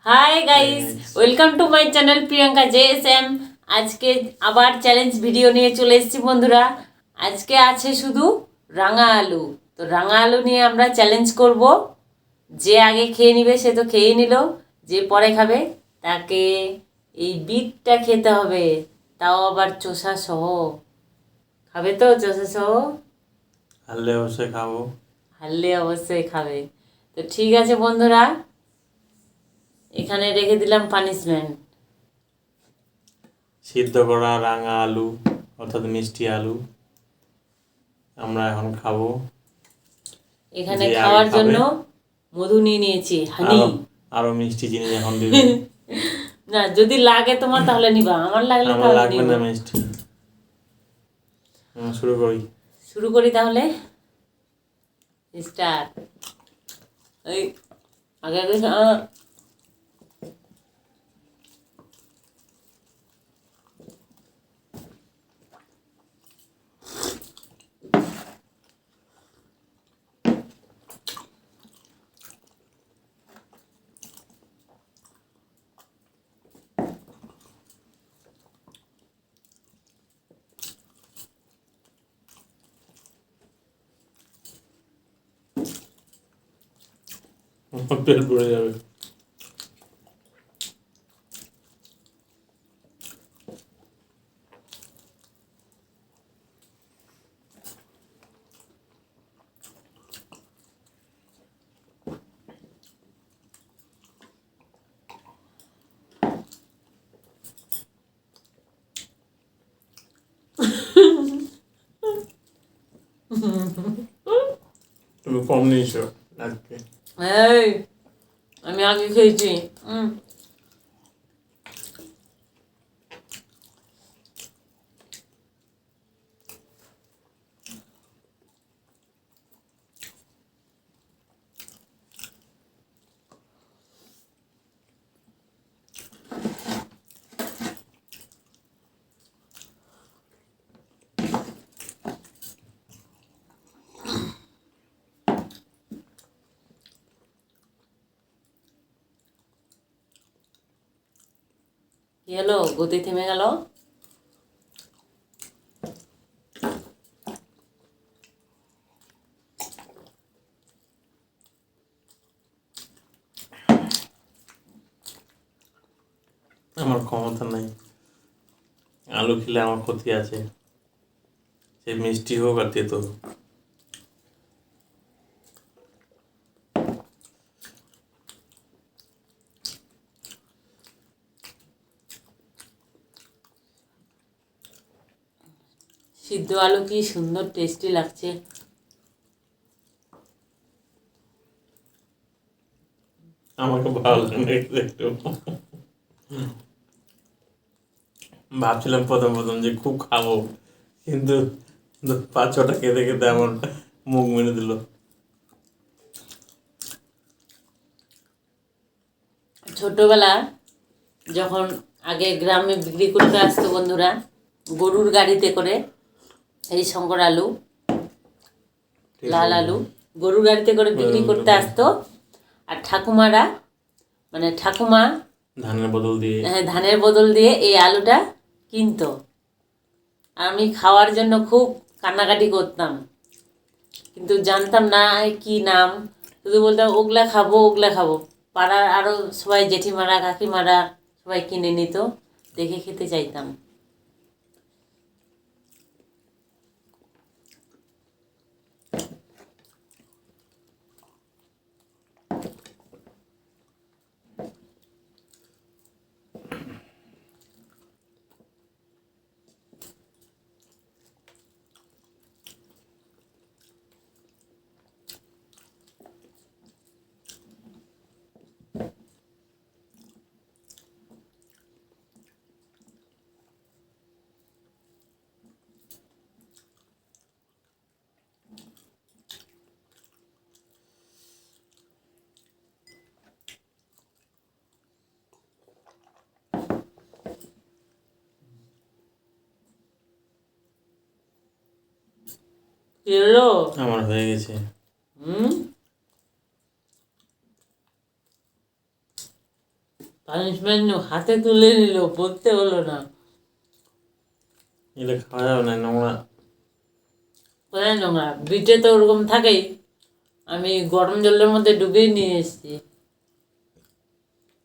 Hi guys, welcome to my channel Priyanka JSM। আজকে আবার challenge video নিয়ে চলে এসেছি বন্ধুরা। আজকে আছে শুধু রাঙা আলু। তো রাঙা আলু নিয়ে আমরা চ্যালেঞ্জ করব। যে আগে খেয়ে নিবে সে তো খেয়েই নিল, যে পরে খাবে তাকে এই বিটটা খেতে হবে, তাও আবার চোষা সহ। খাবে তো চোষা সহ? হারলে অবশ্যই খাবো। হারলে অবশ্যই খাবে। তো ঠিক আছে বন্ধুরা, এখানে রেখে দিলাম পানিশমেন্ট। সিদ্ধ করা রাঙা আলু অর্থাৎ মিষ্টি আলু আমরা এখন খাবো। এখানে যে আগে খাওয়ার খাবে, জন্য মধু নিয়ে নিয়েছি, হানি। আরো মিষ্টি জিনিস এখন দিবে। না, যদি লাগে তোমার তাহলে নিবা, আমার লাগলে আমার তাহলে লাগবে নিব। না মিষ্টি। শুরু করি। শুরু করি তাহলে, স্টার্ট। এই আগে আগে পেট ভরে যাবে। তুমি কম নিয়েছো আজকে। এই আমি আগে খেয়েছি। কি হলো, গতি থেমে গেল? আমার ক্ষমতা নাই, আলু খেলে আমার ক্ষতি আছে, সে মিষ্টি হোক আর তেতো হোক। সিদ্ধ আলু কি সুন্দর টেস্টি লাগছে। আমাকে ভালো লাগে একটু। ভাবছিলাম প্রথম প্রথম যে খুব খাবো, কিন্তু 5-6টা খেতে খেতে আমার মুখ মেরে দিল। ছোটবেলা যখন আগে গ্রামে বিক্রি করতে আসতো বন্ধুরা, গরুর গাড়িতে করে এই শঙ্কর আলু, লাল আলু গরুর গাড়িতে করে বিক্রি করতে আসতো। আর ঠাকুমারা, মানে ঠাকুমা ধানের বদল দিয়ে, হ্যাঁ, ধানের বদল দিয়ে এই আলুটা কিনতো। আমি খাওয়ার জন্য খুব কান্নাকাটি করতাম, কিন্তু জানতাম না কি নাম। শুধু বলতাম ওগুলা খাবো ওগুলা খাবো। পাড়ার আরও সবাই জেঠিমারা কাকিমারা সবাই কিনে নিত, দেখে খেতে চাইতাম। এলো আমার হয়ে গেছে। পানিশমেন্ট হাতে তুলে নিল, পড়তে হলো না। এটা খাওয়া যাবে না, নোংরা। কোথায় নোংরা? বিটে তো ওরকম থাকেই। আমি গরম জলের মধ্যে ডুবিয়ে নিয়ে এসেছি।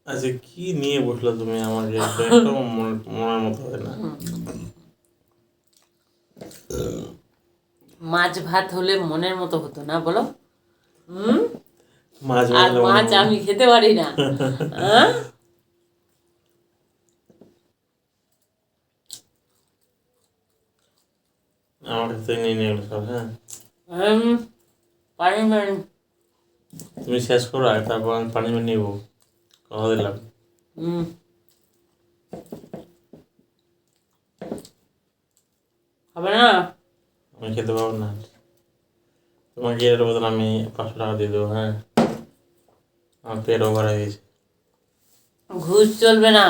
আচ্ছা, কি নিয়ে বসলো তুমি আমাকে? তো একদম মনের মতো হয় না। মাছ ভাত হলে মনের মতো হতো না, বলো? মাছ আর ভাজলে মাছ আমি খেতে পারি না। হ্যাঁ? আমার কাছে নিয়ে নিয়ে এগুলো সব। হ্যাঁ, পানিশমেন্ট। তুমি শেষ করো আর তারপর আমি পানি নিবো, কথা দিলাম। হবে না? আমি খেতে পারবো না। তোমাকে এর বদলে আমি 500 টাকা দিয়ে দেবো। হ্যাঁ, আমার পেট ওভার হয়ে গেছে। ঘুষ চলবে না।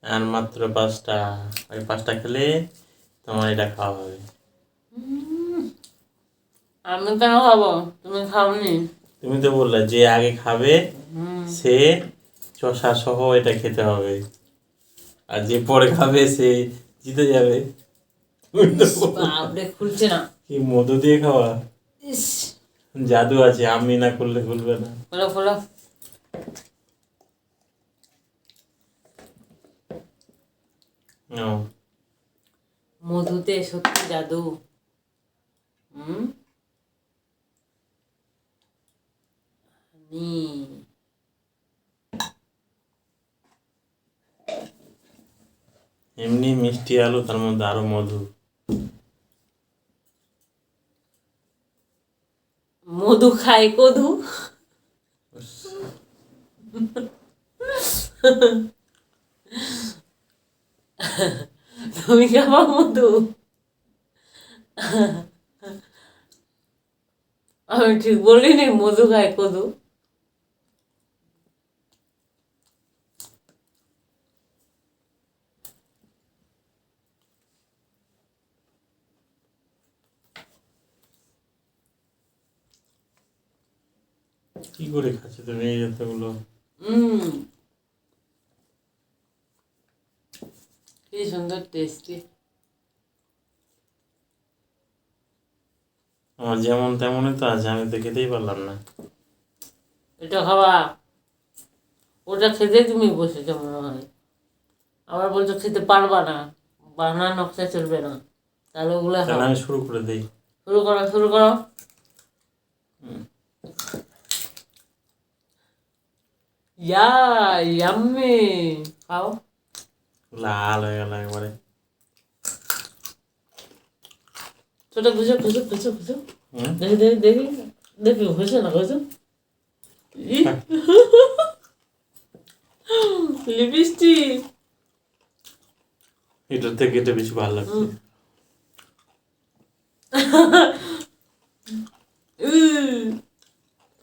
আর মাত্র 5টা। ওই 5টা খেলে তোমার এটা খাওয়া হবে। আমি কেন খাবো? তুমি খাওনি? তুমি তো বললে যে আগে খাবে সে চষা সহ এটা খেতে হবে, আর যে পরে খাবে সে জিতে যাবে। তুমি তো বললে। বাপরে, খুলছে না। কি মধু দিয়ে খাওয়া? ইস, জাদু আছে, আমি না করলে খুলবে না। খোলো খোলো। নাও। মধুতে সত্যি জাদু। হুম। নি। এমনি মিষ্টি আলু, তার মধ্যে আরো মধু। মধু খায় কধু। তুমি খাবা মধু? আমি ঠিক বলিনি মধু খায় কধু? কি করে খাচ্ছ তুমি এই এতগুলো? হুম, কি সুন্দর টেস্টি। আমার যেমন তেমনই তো আছে, আমি তো খেতেই পারলাম না। এটা খাবা? ওটা খেতে তুমি বসেছো মনে হয়। আবার বলছো খেতে পারবা না, বানা নকশা চলবে না। তাহলে ওগুলো তাহলে খাও। আমি শুরু করে দিই। শুরু করো, শুরু করো। ইয়া, ইয়াম্মি। খাও। লাল হয়ে গেল একবারে। ছোট খুঁজো খুঁজো খুঁজো খুঁজো। হুম? দেখি দেখি দেখি দেখি, হয়েছে না হয়েছে? লিপস্টিক। এটার থেকে এটা বেশি ভালো লাগছে।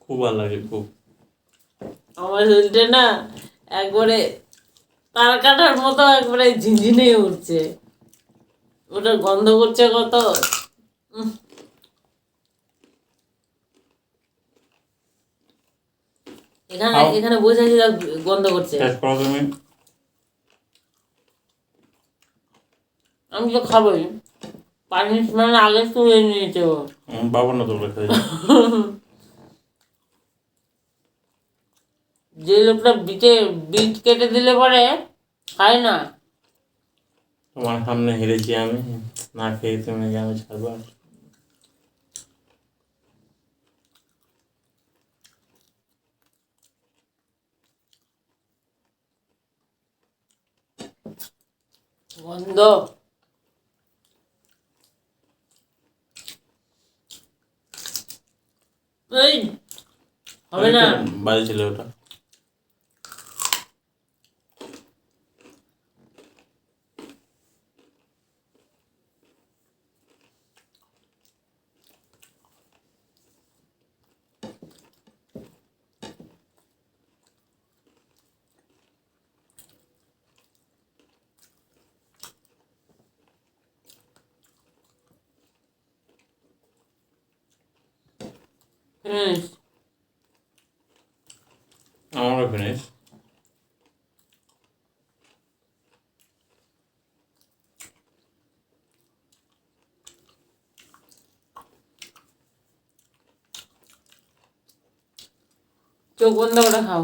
খুব ভালো লাগে, খুব। আমার শরীরটা না একবারে তার কাটার মতো একবারে ঝিনঝিনে উঠছে। ওটা গন্ধ করছে কত। এখানে খাও, এখানে বসে আছি, গন্ধ করছে। শেষ করো তুমি। আমি তো খাবোই। পানিশমেন্ট আগে তুলে নিয়েছে ও। পাবো না তোমরা খাই। যে লোকটা বিট কেটে দিলে পরে খায় না। তোমার সামনে হেরেছি আমি, না খেয়ে তুমি আমি ছাড়বো? গন্ধ। এই, হবে না। বাজে ছিল ওটা। ফিনিশ। আমারও ফিনিশ। চোখ বন্ধ করে খাও,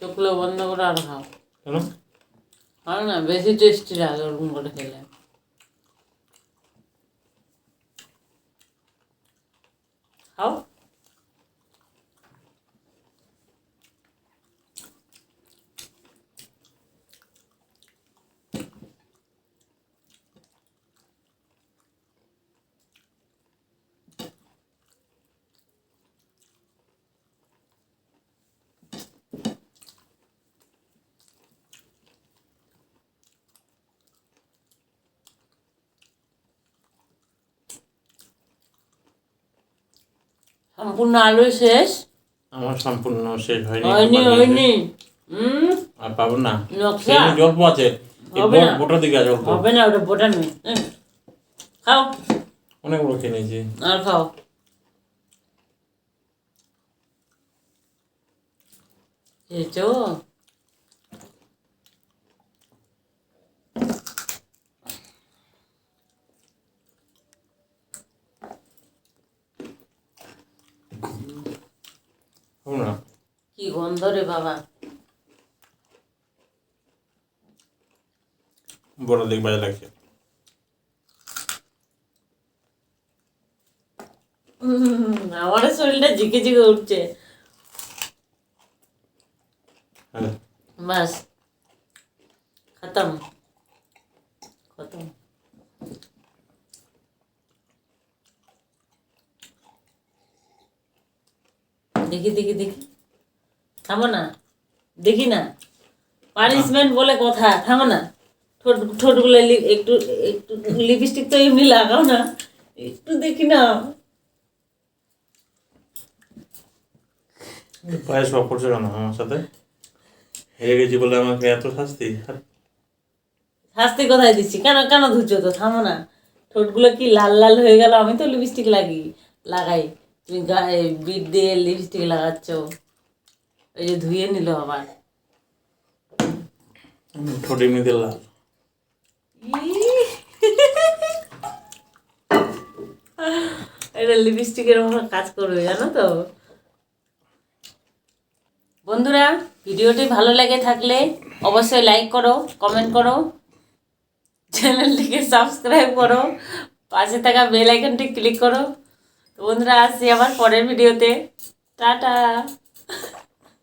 চোখগুলো বন্ধ করে আর খাও। কেন? আর না বেশি টেস্টি লাগে ওরকম করে খেলে। খাও। সম্পূর্ণ আলু শেষ? আমার সম্পূর্ণ শেষ হয়নি, হয়নি বাকি আছে। হয়নি। আর পাবো না, নকশা সেই অল্প আছে। এই হবে না, বোটার দিকে আছে অল্প। হবে না, ওটা বোটা নেই। খাও অনেকগুলো খেয়ে নিয়েছি। আর খাও। এই তো হবে না, কি গন্ধ রে বাবা। বোটার দিকে বাজে লাগছে। আমার শরীরটা ঝিকে ঝিকে উঠছে। হ্যাঁ, বাস খতম খতম। দেখি দেখি দেখি, থামো না, দেখি না, পানিশমেন্ট বলে কথা, থামো না। ঠোঁট ঠোঁটগুলো একটু একটু লিপস্টিক তো এমনি লাগাও না, একটু দেখি না। পায়ে সব করছে কেন আমার সাথে? হেরে গেছি বলে আমাকে এত শাস্তি? শাস্তি কোথায় দিচ্ছি? কেন কেন ধুচ্ছো তো? থামো না। ঠোঁটগুলো কি লাল লাল হয়ে গেল? আমি তো লিপস্টিক লাগাই, তুমি গায়ে বিট দিয়ে লিপস্টিক লাগাচ্ছ। ওই যে ধুয়ে নিল আবার। ঠোঁটে মেয়েদের লাল। ইস! এটা লিপস্টিকের মতো কাজ করবে, জানো তো বন্ধুরা। ভিডিওটি ভালো লেগে থাকলে অবশ্যই লাইক করো, কমেন্ট করো, চ্যানেলটিকে সাবস্ক্রাইব করো, পাশে থাকা বেল আইকনটি ক্লিক করো। তো বন্ধুরা, আসছি আবার পরের ভিডিওতে। টাটা।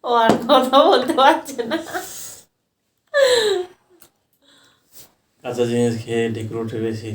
ও আর কথা বলতে পারছে না। কাঁচা জিনিস খেয়ে ঢেকুর উঠে গেছি।